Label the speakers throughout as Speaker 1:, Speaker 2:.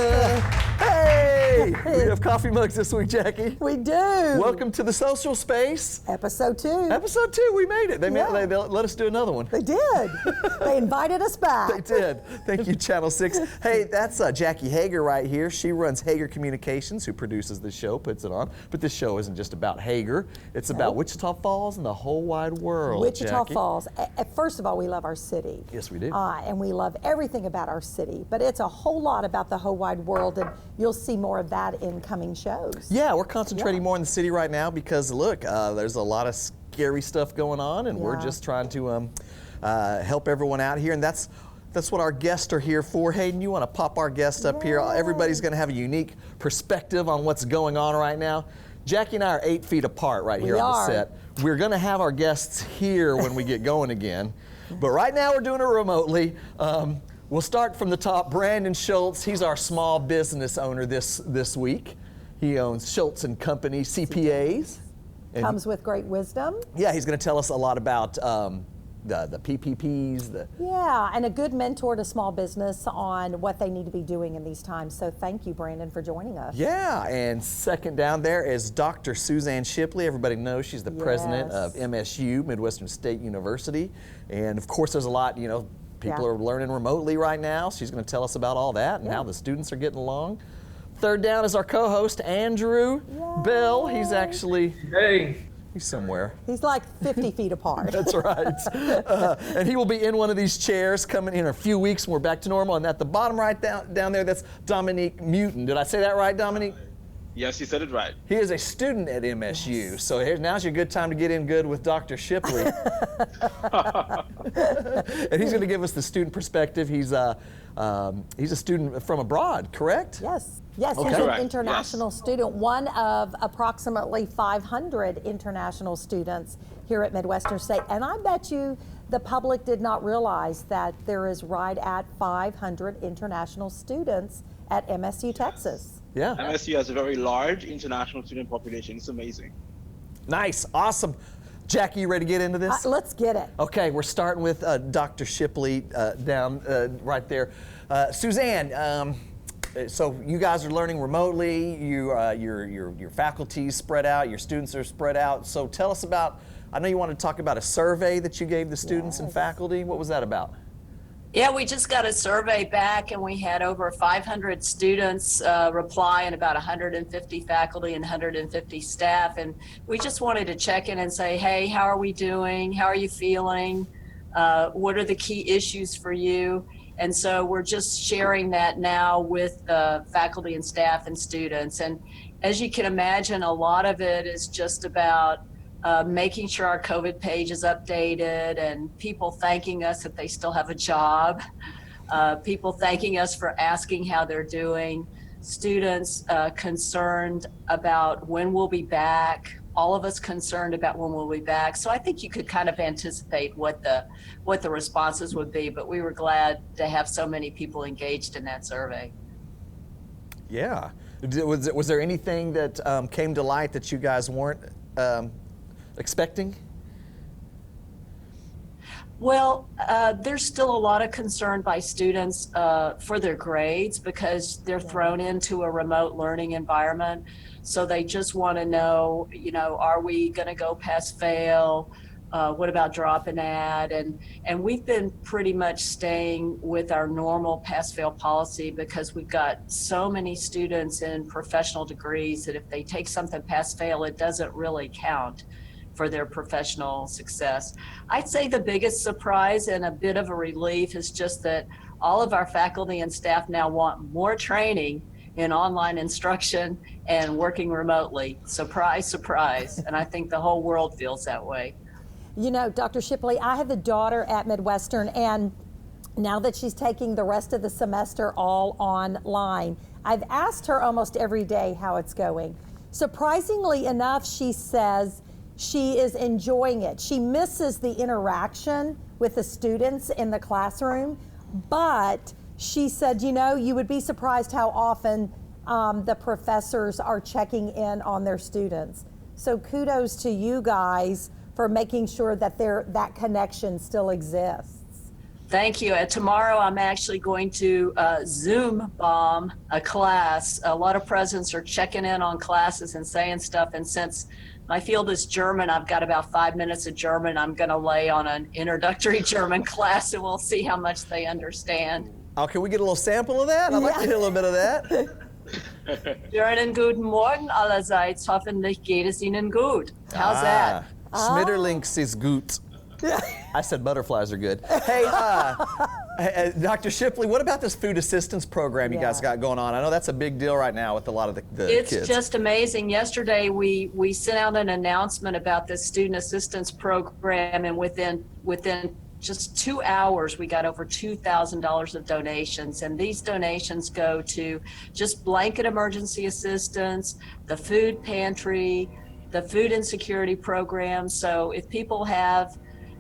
Speaker 1: Hey! We have coffee mugs this week, Jackie.
Speaker 2: We do.
Speaker 1: Welcome to the social space.
Speaker 2: Episode 2.
Speaker 1: Episode 2, we made it. They let us do another one.
Speaker 2: They did. They invited us back.
Speaker 1: They did. Thank you, Channel 6. Hey, that's Jackie Hager right here. She runs Hager Communications, who produces the show, puts it on. But this show isn't just about Hager. It's about Wichita Falls and the whole wide world,
Speaker 2: Wichita
Speaker 1: Jackie.
Speaker 2: Falls. First of all, we love our city.
Speaker 1: Yes, we do.
Speaker 2: And we love everything about our city. But it's a whole lot about the whole wide world, and you'll see more of that in coming shows.
Speaker 1: Yeah, we're concentrating more in the city right now because, look, there's a lot of scary stuff going on, and we're just trying to help everyone out here, and that's what our guests are here for. Hayden, you want to pop our guest up here? Everybody's going to have a unique perspective on what's going on right now. Jackie and I are 8 feet apart right here on the set. We're going to have our guests here when we get going again, but right now we're doing it remotely. We'll start from the top. Brandon Shultz, he's our small business owner this week. He owns Shultz and Company CPAs. And
Speaker 2: comes with great wisdom.
Speaker 1: Yeah, he's going to tell us a lot about the PPPs.
Speaker 2: Yeah, and a good mentor to small business on what they need to be doing in these times. So thank you, Brandon, for joining us.
Speaker 1: Yeah, and second down there is Dr. Suzanne Shipley. Everybody knows she's the president of MSU, Midwestern State University. And of course, there's a lot, people are learning remotely right now. She's going to tell us about all that and how the students are getting along. Third down is our co-host, Andrew Bell. He's actually... He's somewhere.
Speaker 2: He's like 50 feet apart.
Speaker 1: That's right. And he will be in one of these chairs coming in a few weeks when we're back to normal. And at the bottom right down there, that's Dominique Mewton. Did I say that right, Dominique?
Speaker 3: Yes, you said it right.
Speaker 1: He is a student at MSU, so now's your good time to get in good with Dr. Shipley. And he's going to give us the student perspective. He's a student from abroad, correct?
Speaker 2: Yes. Yes, he's an international student, one of approximately 500 international students here at Midwestern State. And I bet you the public did not realize that there is right at 500 international students at MSU, Texas.
Speaker 1: Yeah.
Speaker 3: MSU has a very large international student population. It's amazing.
Speaker 1: Nice, awesome. Jackie, you ready to get into this?
Speaker 2: Let's get it.
Speaker 1: Okay, we're starting with Dr. Shipley down right there. Suzanne, so you guys are learning remotely. Your faculty's spread out. Your students are spread out. So tell us about. I know you want to talk about a survey that you gave the students and faculty. What was that about?
Speaker 4: Yeah, we just got a survey back, and we had over 500 students reply and about 150 faculty and 150 staff. And we just wanted to check in and say, hey, how are we doing? How are you feeling? What are the key issues for you? And so we're just sharing that now with the faculty and staff and students. And as you can imagine, a lot of it is just about making sure our COVID page is updated and people thanking us that they still have a job, people thanking us for asking how they're doing, students concerned about when we'll be back, all of us concerned about when we'll be back. So I think you could kind of anticipate what the responses would be, but we were glad to have so many people engaged in that survey.
Speaker 1: Yeah. Was there anything that came to light that you guys weren't expecting?
Speaker 4: Well, there's still a lot of concern by students for their grades because they're thrown into a remote learning environment. So they just want to know, are we going to go pass fail? What about drop and add? And we've been pretty much staying with our normal pass fail policy because we've got so many students in professional degrees that if they take something pass fail, it doesn't really count for their professional success. I'd say the biggest surprise and a bit of a relief is just that all of our faculty and staff now want more training in online instruction and working remotely. Surprise, surprise. And I think the whole world feels that way.
Speaker 2: Dr. Shipley, I have a daughter at Midwestern, and now that she's taking the rest of the semester all online, I've asked her almost every day how it's going. Surprisingly enough, she says she is enjoying it. She misses the interaction with the students in the classroom, but she said, you would be surprised how often the professors are checking in on their students. So kudos to you guys for making sure that that connection still exists.
Speaker 4: Thank you. Tomorrow I'm actually going to Zoom bomb a class. A lot of presidents are checking in on classes and saying stuff. And since my field is German, I've got about 5 minutes of German. I'm going to lay on an introductory German class, and we'll see how much they understand.
Speaker 1: Oh, can we get a little sample of that? I'd like to hear a little bit of that.
Speaker 4: Schönen guten Morgen allerseits. Hoffentlich geht es Ihnen gut. How's that?
Speaker 1: Schmetterlings is gut. I said butterflies are good. Hey, Dr. Shipley, what about this food assistance program you guys got going on? I know that's a big deal right now with a lot of the kids.
Speaker 4: It's just amazing. Yesterday, we sent out an announcement about this student assistance program, and within just 2 hours, we got over $2,000 of donations. And these donations go to just blanket emergency assistance, the food pantry, the food insecurity program. So if people have,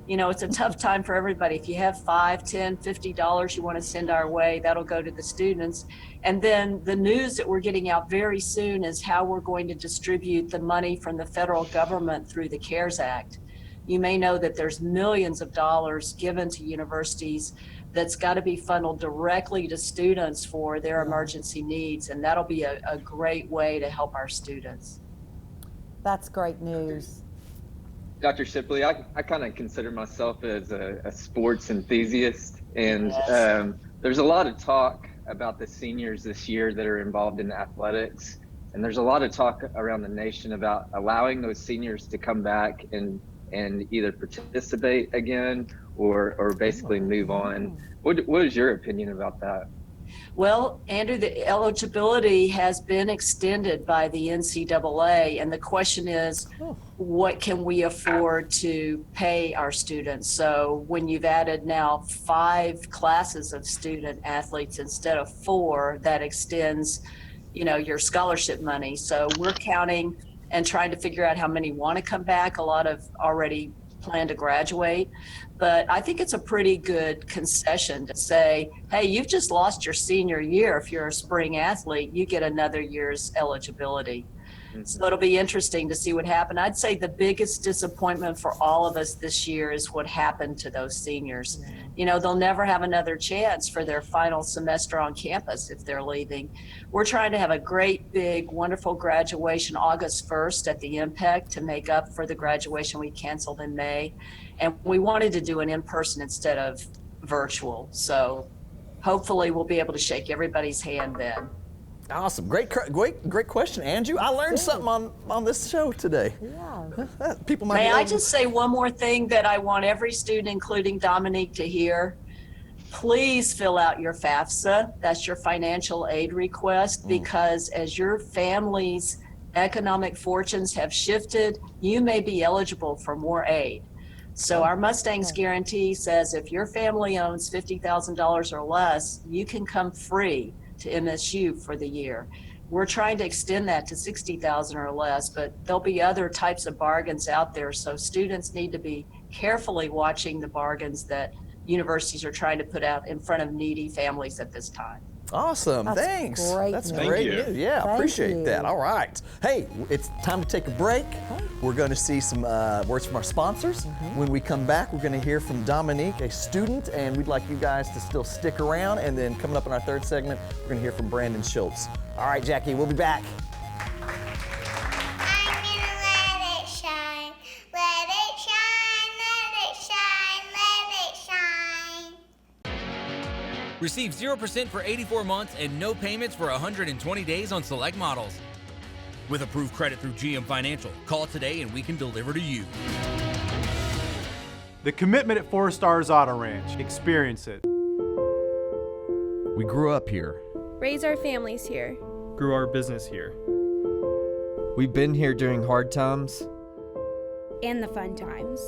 Speaker 4: it's a tough time for everybody. If you have $5, $10, $50 you want to send our way, that'll go to the students. And then the news that we're getting out very soon is how we're going to distribute the money from the federal government through the CARES Act. You may know that there's millions of dollars given to universities that's got to be funneled directly to students for their emergency needs. And that'll be a great way to help our students.
Speaker 2: That's great news.
Speaker 5: Dr. Shipley, I kind of consider myself as a sports enthusiast, and there's a lot of talk about the seniors this year that are involved in athletics, and there's a lot of talk around the nation about allowing those seniors to come back and either participate again or basically move on. What is your opinion about that?
Speaker 4: Well, Andrew, the eligibility has been extended by the NCAA, and the question is, what can we afford to pay our students? So when you've added now 5 classes of student athletes instead of 4, that extends, your scholarship money. So we're counting and trying to figure out how many want to come back. A lot of already plan to graduate. But I think it's a pretty good concession to say, hey, you've just lost your senior year. If you're a spring athlete, you get another year's eligibility. So it'll be interesting to see what happened. I'd say the biggest disappointment for all of us this year is what happened to those seniors. They'll never have another chance for their final semester on campus if they're leaving. We're trying to have a great, big, wonderful graduation August 1st at the Impact to make up for the graduation we canceled in May. And we wanted to do an in-person instead of virtual. So hopefully we'll be able to shake everybody's hand then.
Speaker 1: Awesome. Great question, Andrew. I learned something on this show today.
Speaker 2: Yeah.
Speaker 1: People might
Speaker 4: May I just say one more thing that I want every student, including Dominique, to hear? Please fill out your FAFSA. That's your financial aid request, because as your family's economic fortunes have shifted, you may be eligible for more aid. So our Mustangs guarantee says if your family owns $50,000 or less, you can come free to MSU for the year. We're trying to extend that to $60,000 or less, but there'll be other types of bargains out there. So students need to be carefully watching the bargains that universities are trying to put out in front of needy families at this time.
Speaker 1: Awesome. Thanks.
Speaker 2: That's
Speaker 1: great
Speaker 3: news.
Speaker 1: news. Yeah,
Speaker 2: Thank
Speaker 1: appreciate
Speaker 2: you.
Speaker 1: that. All right. Hey, it's time to take a break. We're going to see some words from our sponsors. When we come back, we're going to hear from Dominique, a student, and we'd like you guys to still stick around. And then coming up in our third segment, we're going to hear from Brandon Shultz. All right, Jackie, we'll be back.
Speaker 6: I'm gonna let it shine, let it shine, let it shine, let it shine.
Speaker 7: Receive 0% for 84 months and no payments for 120 days on select models. With approved credit through GM Financial, call today and we can deliver to you.
Speaker 8: The commitment at 4 Stars Auto Ranch. Experience it.
Speaker 9: We grew up here.
Speaker 10: Raise our families here.
Speaker 11: Grew our business here.
Speaker 9: We've been here during hard times
Speaker 10: And the fun times.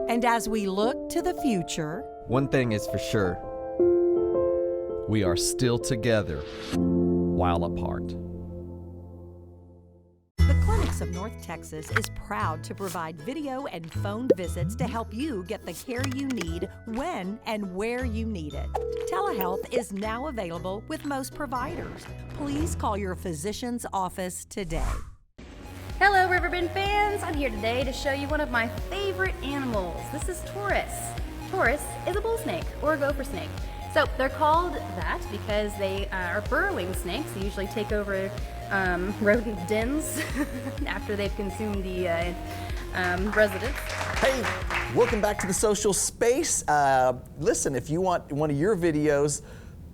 Speaker 12: And as we look to the future,
Speaker 9: one thing is for sure. We are still together while apart.
Speaker 12: the Clinics of North Texas is proud to provide video and phone visits to help you get the care you need when and where you need it. Telehealth is now available with most providers. Please call your physician's office today.
Speaker 11: Hello, Riverbend fans! I'm here today to show you one of my favorite animals. This is Taurus. Taurus is a bull snake or a gopher snake. So they're called that because they are burrowing snakes. They usually take over rodent dens after they've consumed the residents.
Speaker 1: Hey, welcome back to the social space. Listen, if you want one of your videos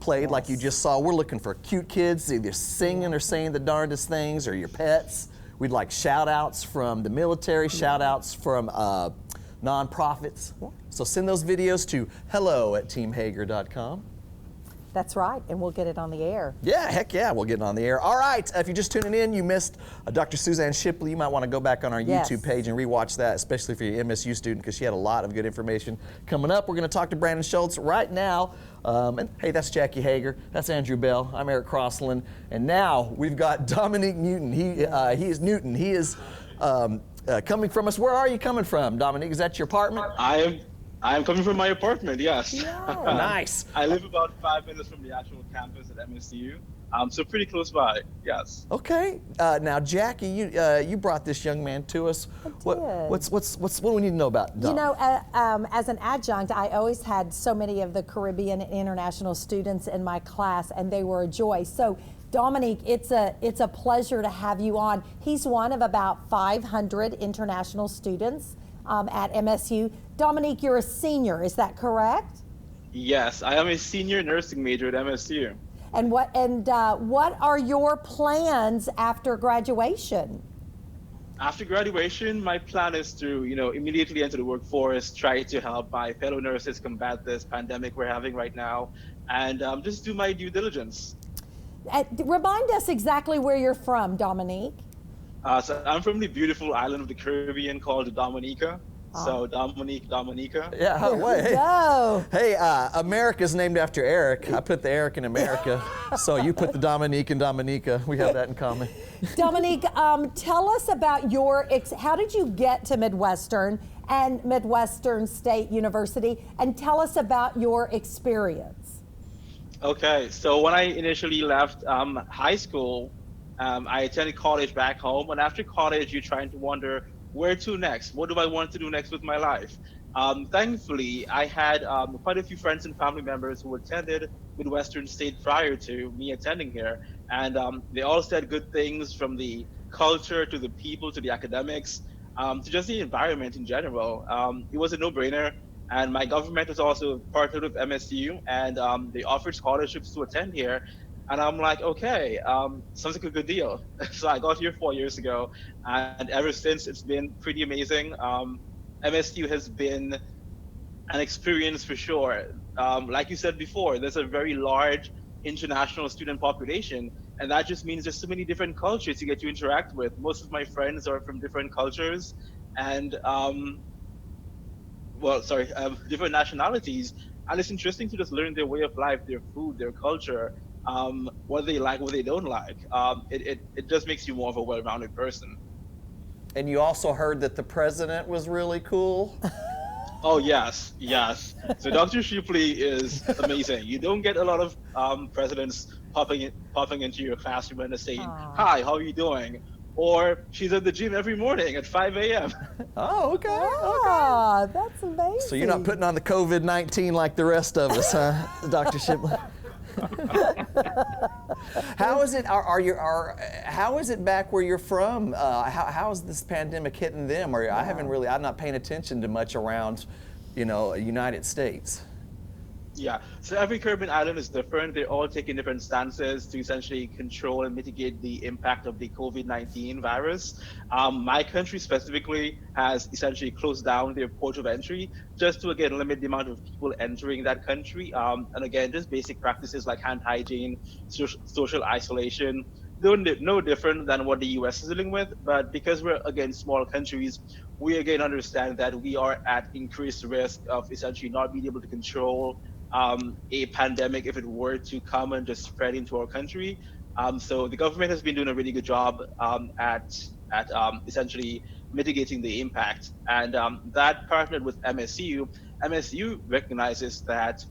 Speaker 1: played like you just saw, we're looking for cute kids either singing or saying the darndest things, or your pets. We'd like shout outs from the military, shout outs from nonprofits. So send those videos to hello@teamhager.com.
Speaker 2: That's right, and we'll get it on the air.
Speaker 1: Yeah, heck yeah, we'll get it on the air. All right, if you're just tuning in, you missed Dr. Suzanne Shipley. You might want to go back on our YouTube page and rewatch that, especially if you're an MSU student, because she had a lot of good information. Coming up, we're going to talk to Brandon Shultz right now. And hey, that's Jackie Hager. That's Andrew Bell. I'm Eric Crossland. And now we've got Dominique Mewton. He is Newton. He is coming from us. Where are you coming from, Dominique? Is that your apartment?
Speaker 3: I'm coming from my apartment, yes.
Speaker 1: Nice.
Speaker 3: I live about 5 minutes from the actual campus at MSU, so pretty close by, yes.
Speaker 1: Okay. Now, Jackie, you brought this young man to us. What do we need to know about Dom?
Speaker 2: You know, as an adjunct, I always had so many of the Caribbean and international students in my class, and they were a joy. So, Dominique, it's a pleasure to have you on. He's one of about 500 international students at MSU. Dominique, you're a senior, is that correct?
Speaker 3: Yes, I am a senior nursing major at MSU.
Speaker 2: And what are your plans after graduation?
Speaker 3: After graduation, my plan is to, immediately enter the workforce, try to help my fellow nurses combat this pandemic we're having right now, and just do my due diligence.
Speaker 2: Remind us exactly where you're from, Dominique.
Speaker 3: So I'm from the beautiful island of the Caribbean called Dominica. So Dominique, Dominica.
Speaker 1: Yeah, wait. Hey, America's named after Eric. I put the Eric in America. So you put the Dominique in Dominica. We have that in common.
Speaker 2: Dominique, tell us about how did you get to Midwestern and Midwestern State University, and tell us about your experience.
Speaker 3: Okay, so when I initially left high school, I attended college back home, and after college, you're trying to wonder, where to next? What do I want to do next with my life? Thankfully, I had quite a few friends and family members who attended Midwestern State prior to me attending here, and they all said good things, from the culture to the people to the academics to just the environment in general. It was a no-brainer, and my government was also partnered with MSU, and they offered scholarships to attend here. And I'm like, okay, sounds like a good deal. So I got here 4 years ago, and ever since it's been pretty amazing. MSU has been an experience for sure. Like you said before, there's a very large international student population, and that just means there's so many different cultures you get to interact with. Most of my friends are from different cultures, and different nationalities. And it's interesting to just learn their way of life, their food, their culture. What they like, what they don't like. It just makes you more of a well-rounded person.
Speaker 1: And you also heard that the president was really cool?
Speaker 3: Oh, yes. So Dr. Shipley is amazing. You don't get a lot of presidents popping into your classroom and saying, "Hi, how are you doing?" Or she's at the gym every morning at 5 a.m.
Speaker 1: Oh, okay.
Speaker 2: Okay. That's amazing.
Speaker 1: So you're not putting on the COVID-19 like the rest of us, huh, Dr. Shipley? How is it? How is it back where you're from? How is this pandemic hitting them? Or I'm not paying attention to much around, United States.
Speaker 3: Yeah, so every Caribbean island is different. They're all taking different stances to essentially control and mitigate the impact of the COVID-19 virus. My country specifically has essentially closed down their port of entry just to, again, limit the amount of people entering that country. And again, just basic practices like hand hygiene, social isolation, no different than what the US is dealing with. But because we're, again, small countries, we again understand that we are at increased risk of essentially not being able to control a pandemic if it were to come and just spread into our country. So the government has been doing a really good job at essentially mitigating the impact. And that partnered with MSU. MSU recognizes that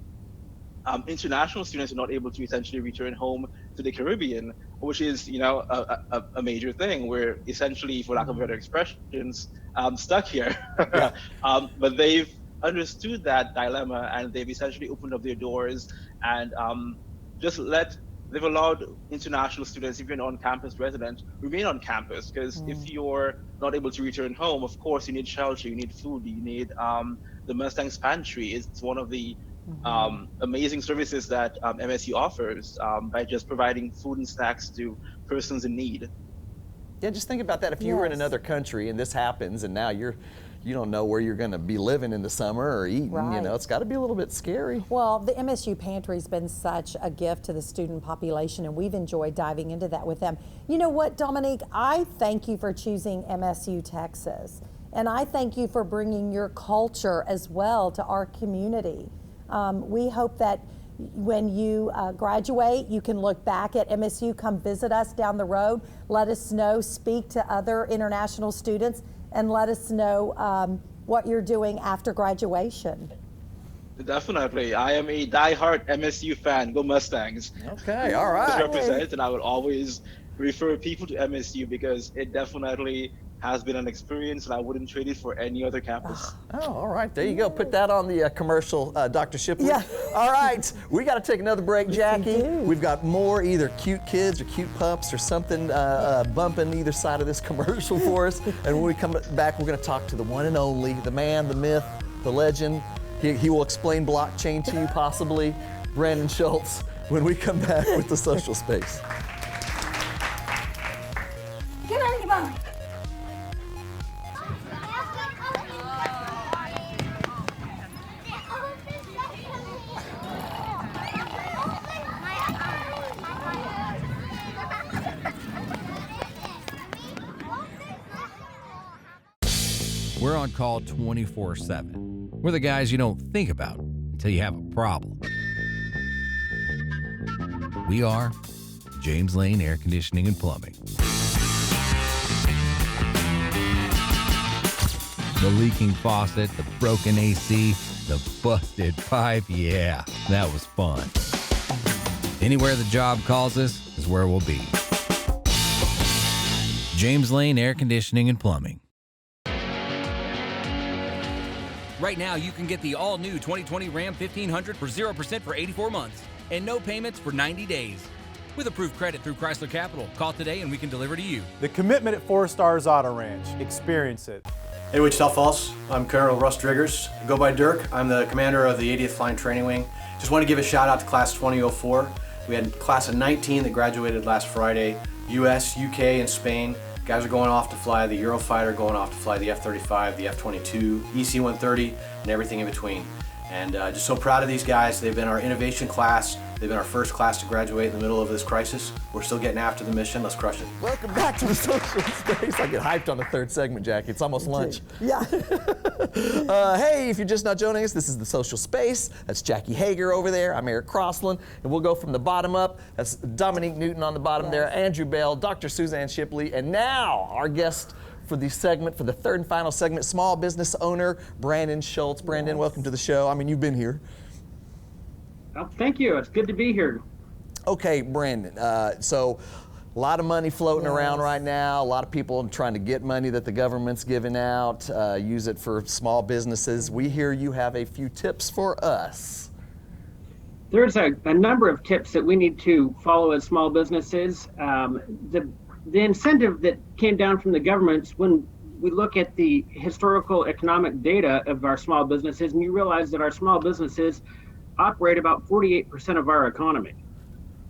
Speaker 3: international students are not able to essentially return home to the Caribbean. which is, a major thing. We're essentially, for lack of better expressions, stuck here. But they've understood that dilemma, and they've essentially opened up their doors and they've allowed international students, if you're an on-campus resident, remain on campus, because if you're not able to return home, of course, you need shelter, you need food, you need the Mustang's Pantry. It's one of the amazing services that MSU offers by just providing food and snacks to persons in need.
Speaker 1: Yeah, just think about that. If you were in another country and this happens, and now you don't know where you're going to be living in the summer or eating, it's got to be a little bit scary.
Speaker 2: Well, the MSU Pantry's been such a gift to the student population, and we've enjoyed diving into that with them. You know what, Dominique? I thank you for choosing MSU Texas, and I thank you for bringing your culture as well to our community. We hope that when you graduate, you can look back at MSU, come visit us down the road, let us know, speak to other international students, and let us know what you're doing after graduation.
Speaker 3: Definitely. I am a diehard MSU fan. Go Mustangs.
Speaker 1: Okay, all right.
Speaker 3: Represent, and I would always refer people to MSU because it definitely has been an experience, and I wouldn't trade it for any other campus.
Speaker 1: Oh, all right. There you go. Put that on the commercial, Dr. Shipley. Yeah. All right. We got to take another break, Jackie. We've got more either cute kids or cute pups or something bumping either side of this commercial for us. And when we come back, we're going to talk to the one and only, the man, the myth, the legend. He will explain blockchain to you, possibly, Brandon Shultz, when we come back with The Social Space.
Speaker 6: Get out of your bum.
Speaker 7: We're on call 24/7. We're the guys you don't think about until you have a problem. We are James Lane Air Conditioning and Plumbing. The leaking faucet, the broken AC, the busted pipe, yeah, that was fun. Anywhere the job calls us is where we'll be. James Lane Air Conditioning and Plumbing. Right now, you can get the all-new 2020 Ram 1500 for 0% for 84 months and no payments for 90 days. With approved credit through Chrysler Capital. Call today and we can deliver to you.
Speaker 8: The commitment at 4 Stars Auto Ranch. Experience it.
Speaker 13: Hey, Wichita Falls. I'm Colonel Russ Driggers. I go by Dirk. I'm the commander of the 80th Flying Training Wing. Just want to give a shout out to Class 2004. We had class of 19 that graduated last Friday. US, UK, and Spain. Guys are going off to fly the Eurofighter, going off to fly the F-35, the F-22, EC-130, and everything in between. And just so proud of these guys. They've been our innovation class. They've been our first class to graduate in the middle of this crisis. We're still getting after the mission. Let's crush it.
Speaker 1: Welcome back to The Social Space. I get hyped on the third segment, Jackie. It's almost lunch.
Speaker 2: Yeah.
Speaker 1: Hey, if you're just not joining us, this is The Social Space. That's Jackie Hager over there. I'm Eric Crossland. And we'll go from the bottom up. That's Dominique Mewton on the bottom there, Andrew Bell, Dr. Suzanne Shipley, and now our guest for the segment, for the third and final segment, small business owner Brandon Shultz. Brandon, welcome to the show. I mean, you've been here.
Speaker 14: Oh, thank you. It's good to be here.
Speaker 1: Okay, Brandon. So a lot of money floating around right now. A lot of people trying to get money that the government's giving out, use it for small businesses. We hear you have a few tips for us.
Speaker 14: There's a number of tips that we need to follow as small businesses. The incentive that came down from the government, when we look at the historical economic data of our small businesses, and you realize that our small businesses operate about 48% of our economy.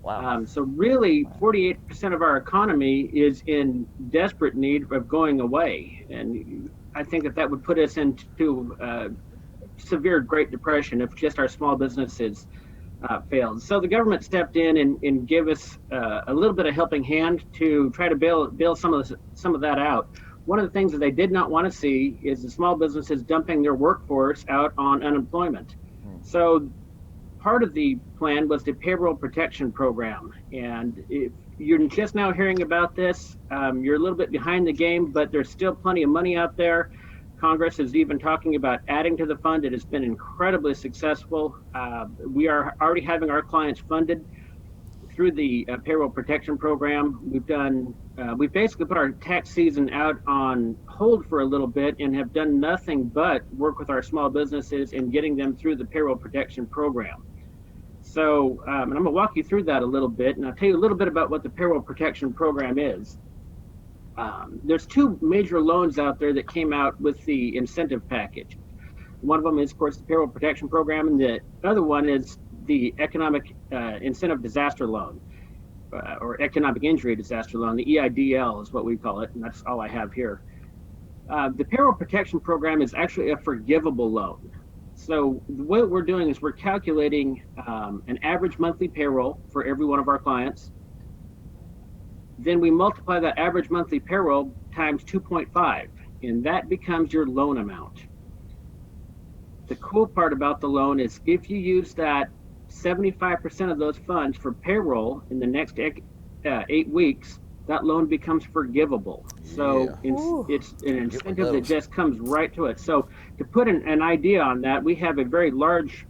Speaker 1: Wow.
Speaker 14: So really 48% of our economy is in desperate need of going away. And I think that would put us into severe Great Depression if just our small businesses failed. So the government stepped in and gave us a little bit of helping hand to try to bail some of that out. One of the things that they did not want to see is the small businesses dumping their workforce out on unemployment. So part of the plan was the Payroll Protection Program. And if you're just now hearing about this, you're a little bit behind the game, but there's still plenty of money out there. Congress is even talking about adding to the fund. It has been incredibly successful. We are already having our clients funded through the payroll protection program. We've basically put our tax season out on hold for a little bit and have done nothing but work with our small businesses in getting them through the payroll protection program. So, and I'm going to walk you through that a little bit, and I'll tell you a little bit about what the payroll protection program is. There's two major loans out there that came out with the incentive package. One of them is, of course, the payroll protection program, and the other one is the economic incentive disaster loan, or economic injury disaster loan. The EIDL is what we call it, and that's all I have here. The payroll protection program is actually a forgivable loan. So what we're doing is we're calculating an average monthly payroll for every one of our clients. Then we multiply that average monthly payroll times 2.5, and that becomes your loan amount. The cool part about the loan is if you use that 75% of those funds for payroll in the next 8 weeks, that loan becomes forgivable. So it's an incentive that just comes right to it. So to put an idea on that, we have a very large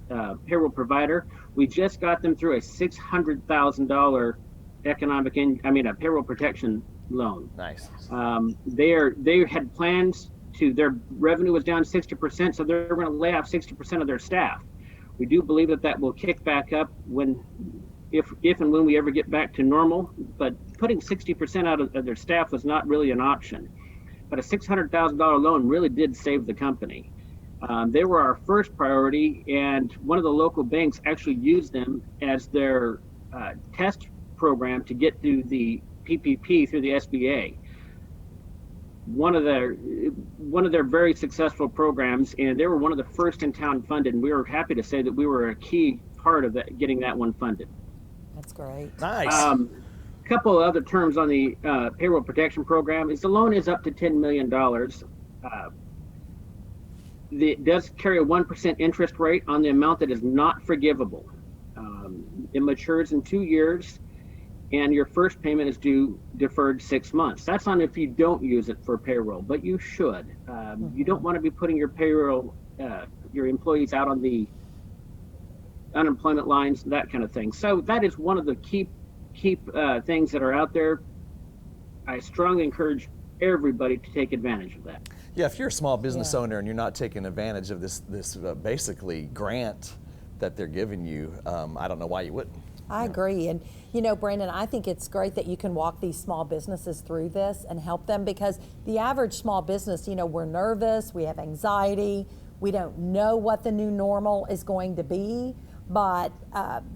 Speaker 14: payroll provider. We just got them through a $600,000 a payroll protection loan.
Speaker 1: Nice.
Speaker 14: They had plans to, their revenue was down 60%, so they're going to lay off 60% of their staff. We do believe that will kick back up if and when we ever get back to normal, but putting 60% out of their staff was not really an option. But a $600,000 loan really did save the company. They were our first priority, and one of the local banks actually used them as their test program to get through the PPP through the SBA. One of their very successful programs, and they were one of the first in town funded, and we were happy to say that we were a key part of that, getting that one funded.
Speaker 2: That's great.
Speaker 1: Nice.
Speaker 14: Couple of other terms on the payroll protection program is the loan is up to $10 million. It does carry a 1% interest rate on the amount that is not forgivable. It matures in 2 years, and your first payment is due deferred 6 months. That's on if you don't use it for payroll, but you should. You don't want to be putting your payroll, your employees out on the unemployment lines, that kind of thing. So that is one of the key things that are out there. I strongly encourage everybody to take advantage of that.
Speaker 1: Yeah, if you're a small business owner and you're not taking advantage of this basically grant that they're giving you, I don't know why you wouldn't.
Speaker 2: I agree. And, Brandon, I think it's great that you can walk these small businesses through this and help them, because the average small business, we're nervous, we have anxiety, we don't know what the new normal is going to be, but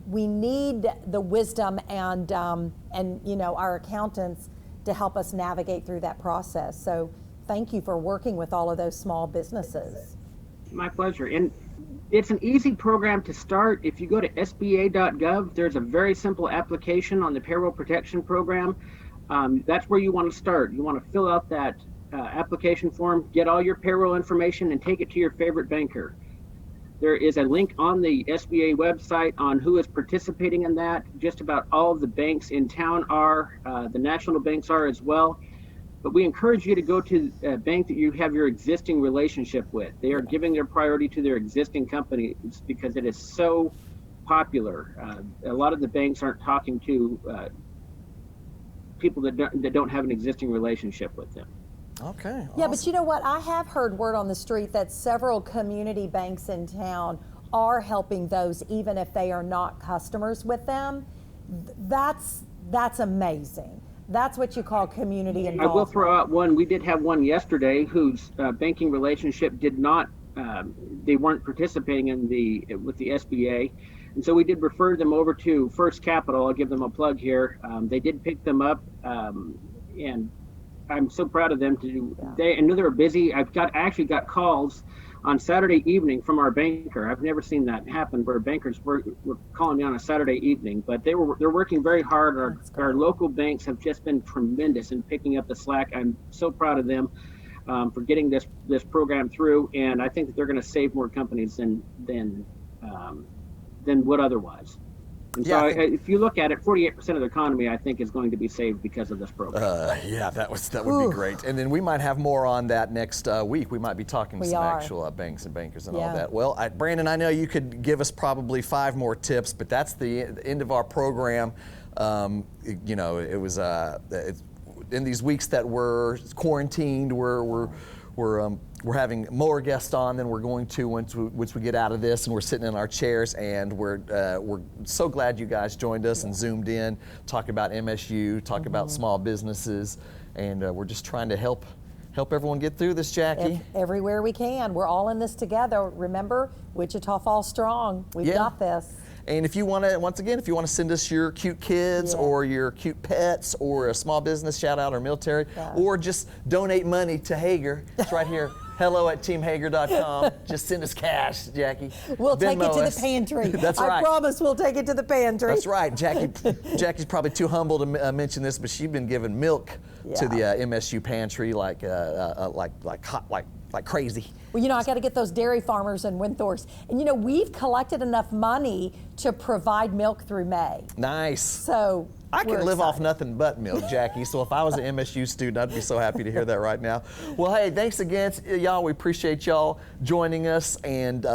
Speaker 2: we need the wisdom and our accountants to help us navigate through that process. So thank you for working with all of those small businesses.
Speaker 14: My pleasure. And it's an easy program to start. If you go to sba.gov, there's a very simple application on the payroll protection program. That's where you want to start. You want to fill out that application form, get all your payroll information, and take it to your favorite banker. There is a link on the SBA website on who is participating in that. Just about all of the banks in town are. The national banks are as well. But we encourage you to go to a bank that you have your existing relationship with. They are giving their priority to their existing companies because it is so popular. A lot of the banks aren't talking to people that don't have an existing relationship with them.
Speaker 1: Okay. Awesome.
Speaker 2: Yeah, but you know what? I have heard word on the street that several community banks in town are helping those, even if they are not customers with them. That's amazing. That's what you call community involvement.
Speaker 14: I will throw out one. We did have one yesterday whose banking relationship did not, they weren't participating with the SBA. And so we did refer them over to First Capital. I'll give them a plug here. They did pick them up, and I'm so proud of them. I know they were busy. I actually got calls on Saturday evening from our banker. I've never seen that happen where bankers were calling me on a Saturday evening, but they're working very hard. Our local banks have just been tremendous in picking up the slack. I'm so proud of them for getting this program through, and I think that they're going to save more companies than would otherwise. And so if you look at it, 48% of the economy, I think, is going to be saved because of this program.
Speaker 1: Yeah, that would be great. And then we might have more on that next week. We might be talking to some actual banks and bankers and all that. Well, Brandon, I know you could give us probably 5 more tips, but that's the end of our program. You know, it was in these weeks that we're quarantined, we're having more guests on than we're going to once we get out of this, and we're sitting in our chairs, and we're so glad you guys joined us and zoomed in, talk about MSU, talk about small businesses, and we're just trying to help everyone get through this, Jackie.
Speaker 2: Everywhere we can. We're all in this together. Remember, Wichita Falls strong. We've got this.
Speaker 1: And if you want to, once again, if you want to send us your cute kids or your cute pets or a small business shout out or military, or just donate money to Hager, it's right here. hello@teamhager.com. Just send us cash, Jackie.
Speaker 2: We'll take it to the pantry.
Speaker 1: That's right.
Speaker 2: I promise we'll take it to the pantry.
Speaker 1: That's right. Jackie's probably too humble to mention this, but she's been giving milk to the MSU pantry like crazy.
Speaker 2: Well, you know, I got to get those dairy farmers in Winthorst. And, you know, we've collected enough money to provide milk through May.
Speaker 1: Nice.
Speaker 2: So
Speaker 1: I can live off nothing but milk, Jackie. So if I was an MSU student, I'd be so happy to hear that right now. Well, hey, thanks again, y'all. We appreciate y'all joining us. And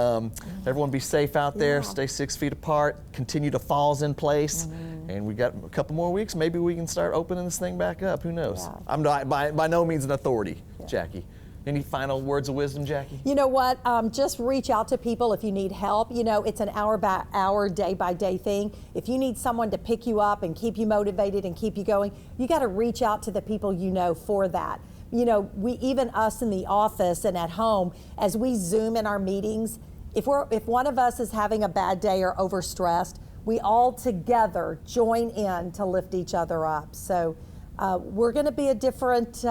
Speaker 1: everyone be safe out there. Stay 6 feet apart. Continue to falls in place. And we got a couple more weeks. Maybe we can start opening this thing back up. Who knows? I'm not by no means an authority, Jackie. Any final words of wisdom, Jackie?
Speaker 2: You know what? Just reach out to people if you need help. You know, it's an hour by hour, day by day thing. If you need someone to pick you up and keep you motivated and keep you going, you got to reach out to the people you know for that. You know, even us in the office and at home, as we Zoom in our meetings, if one of us is having a bad day or overstressed, we all together join in to lift each other up. So we're going to be a different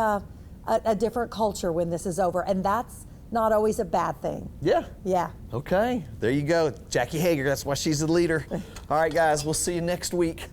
Speaker 2: culture when this is over, and that's not always a bad thing.
Speaker 1: Yeah. Okay, there you go. Jackie Hager, that's why she's the leader. All right, guys, we'll see you next week.